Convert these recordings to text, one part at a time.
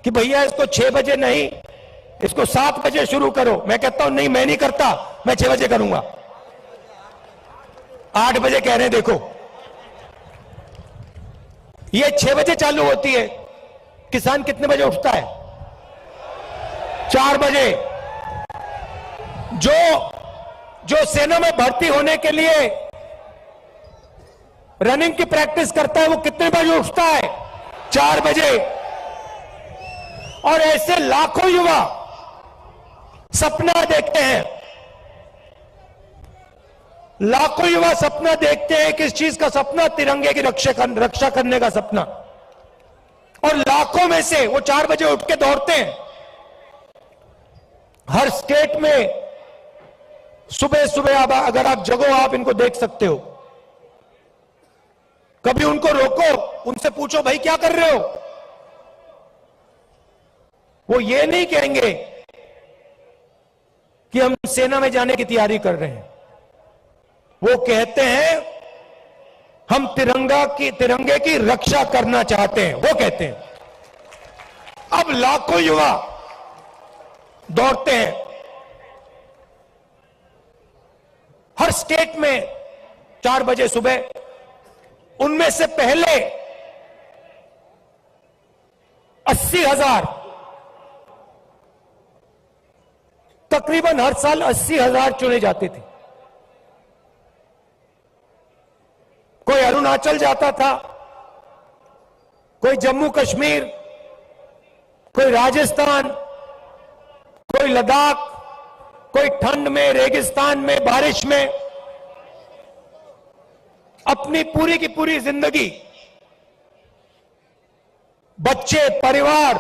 कि भैया इसको 6 बजे नहीं, इसको 7 बजे शुरू करो। मैं कहता हूं नहीं, मैं नहीं करता, मैं 6 बजे करूंगा। 8 बजे कह रहे हैं। देखो, ये 6 बजे चालू होती है। किसान कितने बजे उठता है? 4 बजे। जो सेना में भर्ती होने के लिए रनिंग की प्रैक्टिस करता है, वो कितने बजे उठता है? 4 बजे। और ऐसे लाखों युवा सपना देखते हैं, लाखों युवा सपना देखते हैं। किस चीज का सपना? तिरंगे की रक्षा करने का सपना। और लाखों में से वो 4 बजे उठ के दौड़ते हैं। हर स्टेट में सुबह सुबह अगर आप जगो, आप इनको देख सकते हो। कभी उनको रोको, उनसे पूछो भाई क्या कर रहे हो? वो ये नहीं कहेंगे कि हम सेना में जाने की तैयारी कर रहे हैं। वो कहते हैं हम तिरंगे की रक्षा करना चाहते हैं, वो कहते हैं। अब लाखों युवा दौड़ते हैं हर स्टेट में 4 बजे सुबह। उनमें से पहले 80,000, तकरीबन हर साल 80,000 चुने जाते थे। कोई अरुणाचल जाता था, कोई जम्मू कश्मीर, कोई राजस्थान, कोई लद्दाख, कोई ठंड में, रेगिस्तान में, बारिश में। अपनी पूरी की पूरी जिंदगी बच्चे, परिवार,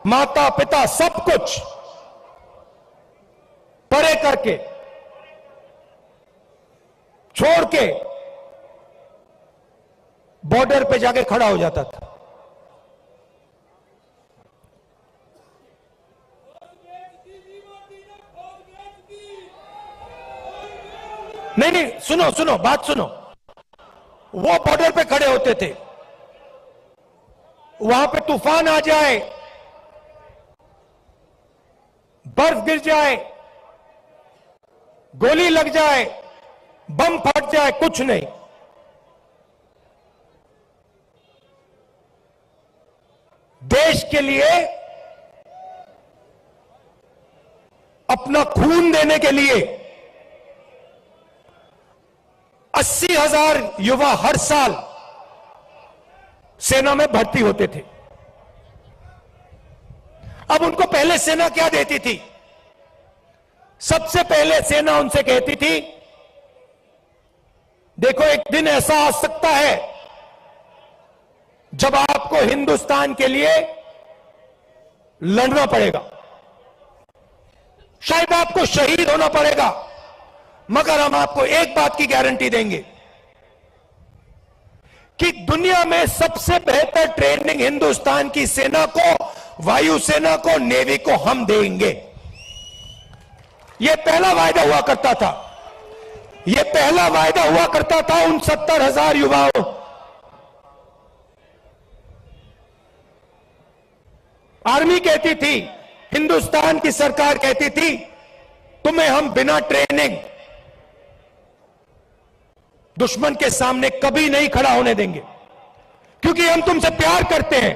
माता पिता, सब कुछ परे करके, छोड़ के बॉर्डर पे जाके खड़ा हो जाता था। नहीं, सुनो, बात सुनो। वो बॉर्डर पे खड़े होते थे, वहां पे तूफान आ जाए, बर्फ गिर जाए, गोली लग जाए, बम फट जाए, कुछ नहीं। देश के लिए, अपना खून देने के लिए 80,000 युवा हर साल सेना में भर्ती होते थे। अब उनको पहले सेना क्या देती थी? सबसे पहले सेना उनसे कहती थी, देखो एक दिन ऐसा आ सकता है जब आपको हिंदुस्तान के लिए लड़ना पड़ेगा, शायद आपको शहीद होना पड़ेगा, मगर हम आपको एक बात की गारंटी देंगे कि दुनिया में सबसे बेहतर ट्रेनिंग हिंदुस्तान की सेना को, वायुसेना को, नेवी को हम देंगे। यह पहला वायदा हुआ करता था। यह पहला वायदा हुआ करता था उन 70,000 युवाओं। आर्मी कहती थी, हिंदुस्तान की सरकार कहती थी, तुम्हें हम बिना ट्रेनिंग दुश्मन के सामने कभी नहीं खड़ा होने देंगे, क्योंकि हम तुमसे प्यार करते हैं,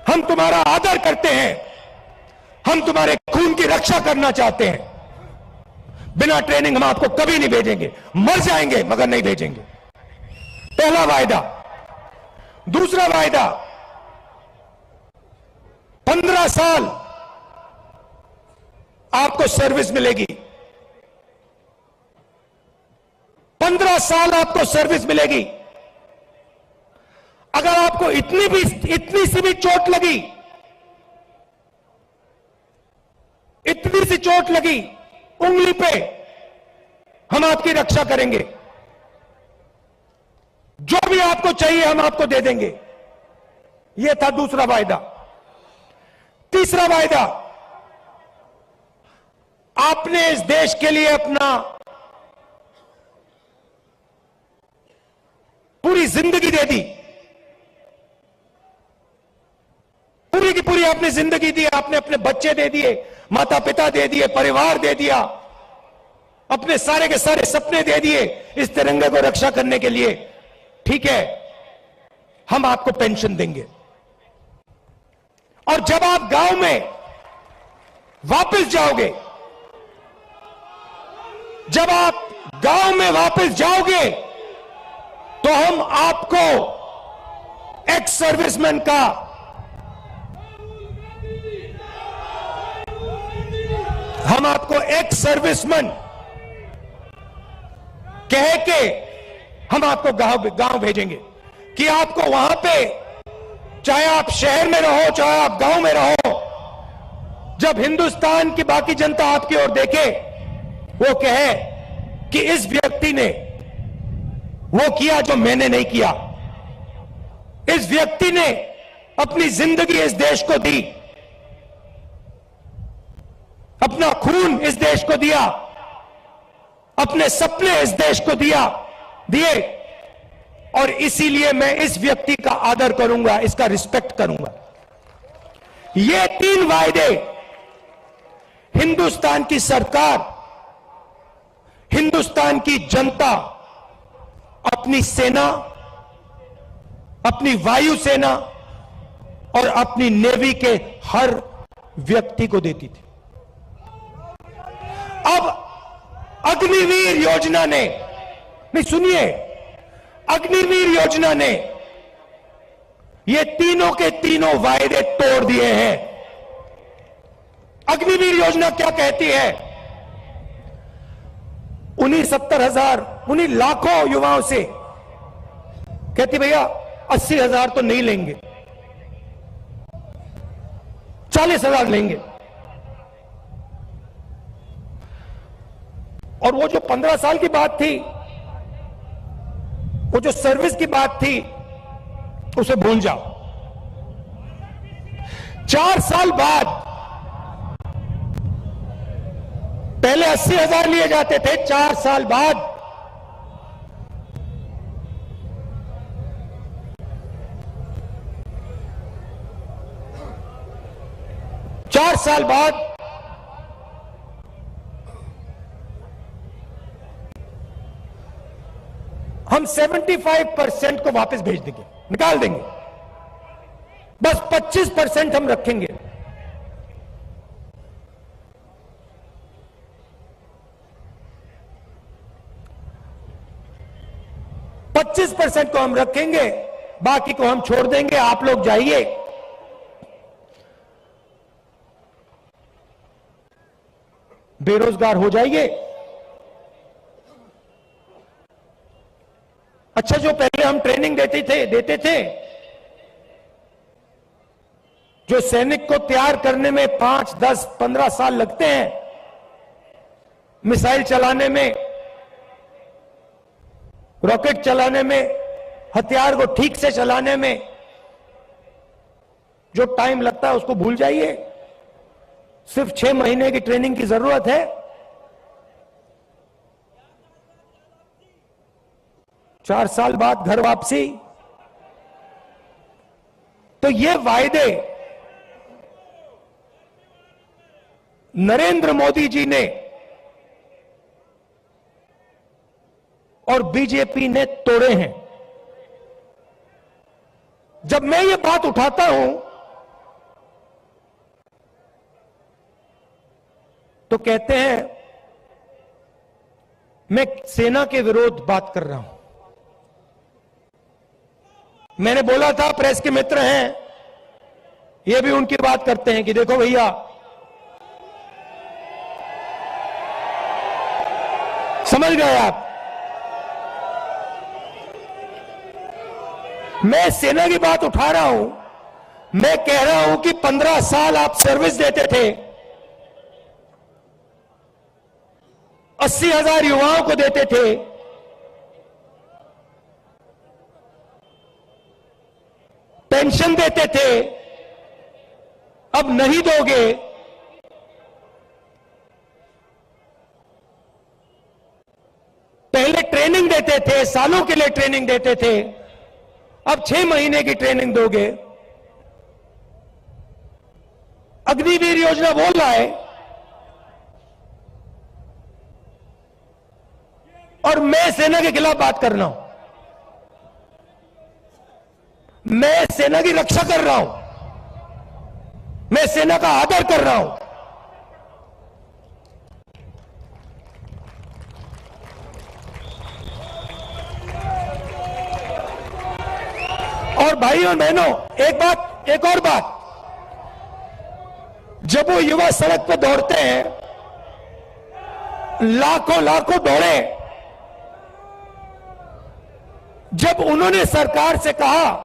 हम तुम्हारा आदर करते हैं, हम तुम्हारे खून की रक्षा करना चाहते हैं। बिना ट्रेनिंग हम आपको कभी नहीं भेजेंगे, मर जाएंगे मगर नहीं भेजेंगे। पहला वायदा। दूसरा वायदा, 15 साल आपको सर्विस मिलेगी। 15 साल आपको सर्विस मिलेगी। अगर आपको इतनी सी भी चोट लगी, इतनी सी चोट लगी उंगली पे, हम आपकी रक्षा करेंगे। जो भी आपको चाहिए हम आपको दे देंगे। यह था दूसरा वायदा। तीसरा वायदा, आपने इस देश के लिए अपना पूरी जिंदगी दे दी, पूरी की पूरी आपने जिंदगी दी, आपने अपने बच्चे दे दिए, माता पिता दे दिए, परिवार दे दिया, अपने सारे के सारे सपने दे दिए इस तिरंगे को रक्षा करने के लिए। ठीक है, हम आपको पेंशन देंगे। और जब आप गांव में वापस जाओगे, जब आप गांव में वापस जाओगे, तो हम आपको एक्स सर्विसमैन का एक्स सर्विसमैन कह के हम आपको गांव भेजेंगे कि आपको वहां पे, चाहे आप शहर में रहो चाहे आप गांव में रहो, जब हिंदुस्तान की बाकी जनता आपकी ओर देखे, वो कहे कि इस व्यक्ति ने वो किया जो मैंने नहीं किया, इस व्यक्ति ने अपनी जिंदगी इस देश को दी, अपना खून इस देश को दिया, अपने सपने इस देश को दिए, और इसीलिए मैं इस व्यक्ति का आदर करूंगा, इसका रिस्पेक्ट करूंगा। ये 3 वायदे हिंदुस्तान की सरकार, हिंदुस्तान की जनता अपनी सेना, अपनी वायुसेना और अपनी नेवी के हर व्यक्ति को देती थी। अब अग्निवीर योजना ने, नहीं सुनिए, अग्निवीर योजना ने ये तीनों के तीनों वायदे तोड़ दिए हैं। अग्निवीर योजना क्या कहती है? उन्हीं 70,000, उन्हीं लाखों युवाओं से कहती भैया 80,000 तो नहीं लेंगे, 40,000 लेंगे। और वो जो 15 साल की बात थी, वो जो सर्विस की बात थी, उसे भूल जाओ। 4 साल बाद, पहले 80,000 लिए जाते थे, 4 साल बाद 4 साल बाद हम 75% को वापस भेज देंगे, निकाल देंगे, बस 25% हम रखेंगे। %25 को हम रखेंगे, बाकी को हम छोड़ देंगे। आप लोग जाइए, बेरोजगार हो जाइए। अच्छा, जो पहले हम ट्रेनिंग देते थे, जो सैनिक को तैयार करने में 5, 10, 15 साल लगते हैं, मिसाइल चलाने में, रॉकेट चलाने में, हथियार को ठीक से चलाने में जो टाइम लगता है उसको भूल जाइए। सिर्फ 6 महीने की ट्रेनिंग की जरूरत है। 4 साल बाद घर वापसी। तो ये वायदे नरेंद्र मोदी जी ने और बीजेपी ने तोड़े हैं। जब मैं ये बात उठाता हूं तो कहते हैं मैं सेना के विरोध बात कर रहा हूं। मैंने बोला था, प्रेस के मित्र हैं, ये भी उनकी बात करते हैं कि देखो भैया, समझ गए आप, मैं सेना की बात उठा रहा हूं। मैं कह रहा हूं कि 15 साल आप सर्विस देते थे, 80,000 युवाओं को देते थे, पेंशन देते थे, अब नहीं दोगे। पहले ट्रेनिंग देते थे, सालों के लिए ट्रेनिंग देते थे, अब 6 महीने की ट्रेनिंग दोगे। अग्निवीर योजना बोल रहा है और मैं सेना के खिलाफ बात कर रहा हूं। मैं सेना की रक्षा कर रहा हूं, मैं सेना का आदर कर रहा हूं। और भाइयों और बहनों, एक और बात, जब वो युवा सड़क पे दौड़ते हैं, लाखों लाखों दौड़े, जब उन्होंने सरकार से कहा,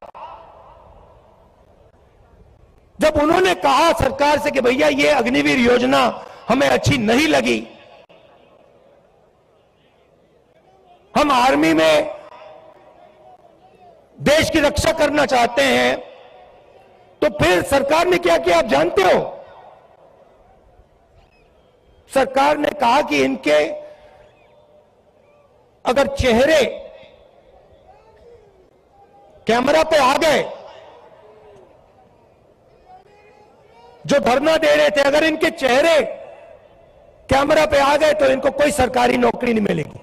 जब उन्होंने कहा सरकार से कि भैया ये अग्निवीर योजना हमें अच्छी नहीं लगी, हम आर्मी में देश की रक्षा करना चाहते हैं, तो फिर सरकार ने क्या किया आप जानते हो? सरकार ने कहा कि इनके अगर चेहरे कैमरा पे आ गए, जो धरना दे रहे थे, अगर इनके चेहरे कैमरा पे आ गए तो इनको कोई सरकारी नौकरी नहीं मिलेगी।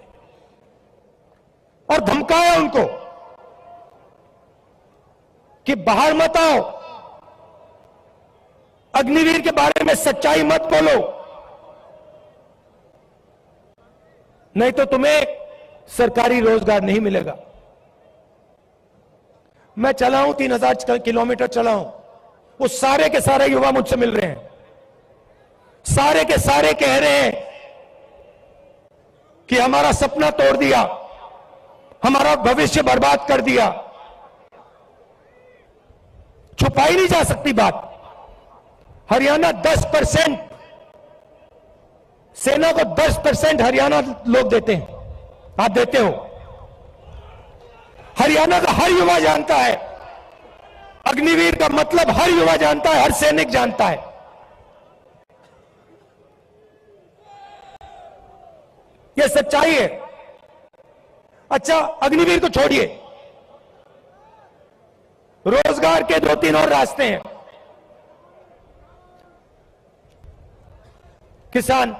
और धमकाया उनको कि बाहर मत आओ, अग्निवीर के बारे में सच्चाई मत बोलो, नहीं तो तुम्हें सरकारी रोजगार नहीं मिलेगा। मैं चला हूं, 3000 किलोमीटर चला हूं, वो सारे के सारे युवा मुझसे मिल रहे हैं, सारे के सारे कह रहे हैं कि हमारा सपना तोड़ दिया, हमारा भविष्य बर्बाद कर दिया। छुपाई नहीं जा सकती बात। हरियाणा 10%, सेना को 10% हरियाणा लोग देते हैं, आप देते हो। हरियाणा का हर युवा जानता है, अग्निवीर का मतलब हर युवा जानता है, हर सैनिक जानता है। यह सच्चाई है। अच्छा, अग्निवीर को छोड़िए, रोजगार के 2-3 और रास्ते हैं। किसान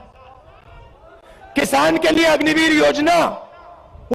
के लिए अग्निवीर योजना